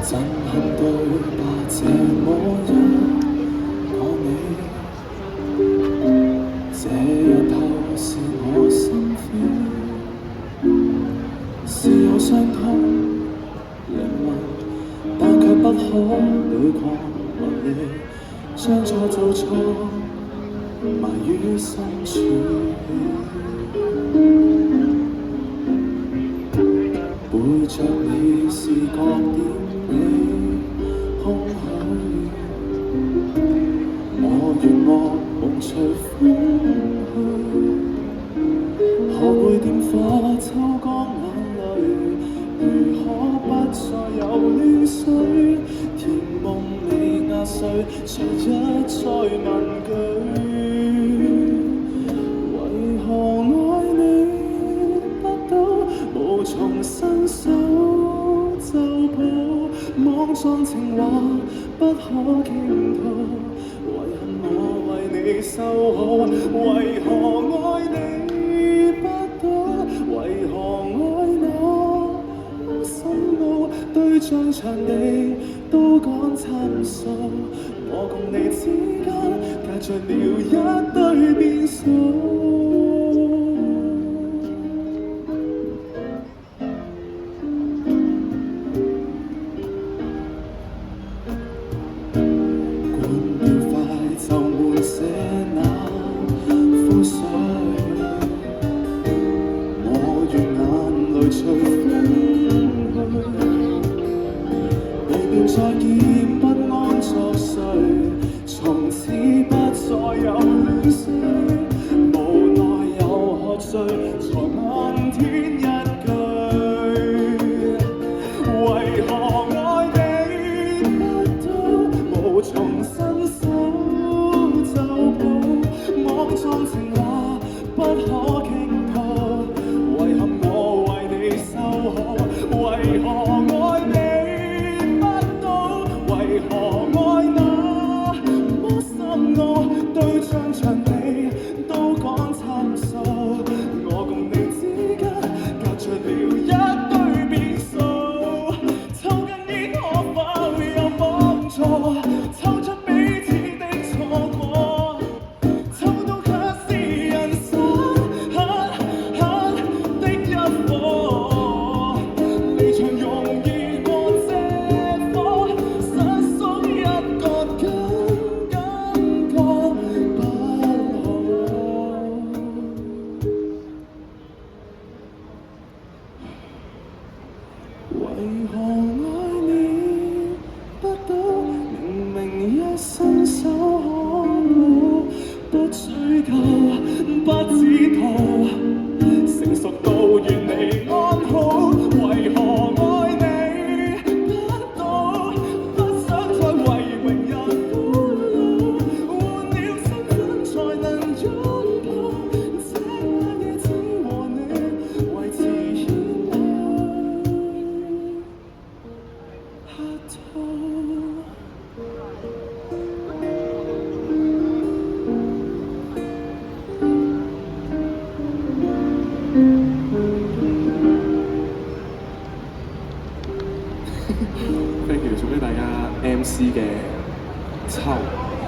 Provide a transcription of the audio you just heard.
震撼對白這麼一個你，這一刻是我心扉，是有傷痛靈魂，但卻不可對抗運力，將錯做錯埋於深處。背着你視覺點你空虛，我願惡夢隨風去，何會點火抽乾眼淚？如可不再有亂水，甜夢未壓碎，才一再問句。為何愛你不到，無從伸手就抱，莽撞情話不可傾吐，遺憾我為你修好。為何愛你不到，為何愛那深奧，對象場地都講參數，我共你之間隔着了一堆變數。就換寫那枯水，我願眼淚隨風去，離別再見不安作祟，從此不再有亂水，無奈又喝醉，才漫天一句，為何愛你不到，無從伸手莽撞情話不可傾吐，遺憾我為你修好。為何愛你不到，為何愛那麼深奧，對象場地都講參數，我共你之間隔着了一堆變數，抽根煙可否有幫助？抽出彼此的錯過，為何愛你不到，明明一生守可慕，不追究，不知道，成熟到願你安好。為何愛你不到，不想再為榮人苦惱，換了身份才能擁抱，這晚夜只和你維持牽愛。Thank you，送俾大家 MC 嘅秋。